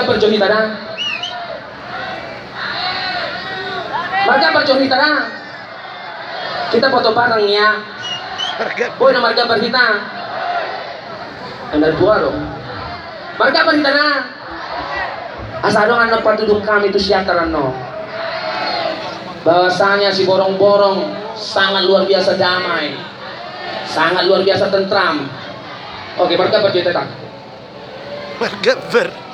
berjohita na. Marga berjohita na. Kita foto bareng ya. Boy na marga berhita. Andal puaro. Marga berhita na. Asado nga patudong kami itu siakaran no. Bahwasanya si borong-borong sangat luar biasa damai, sangat luar biasa tentram. Oke, marga berjohita tak? Marga ber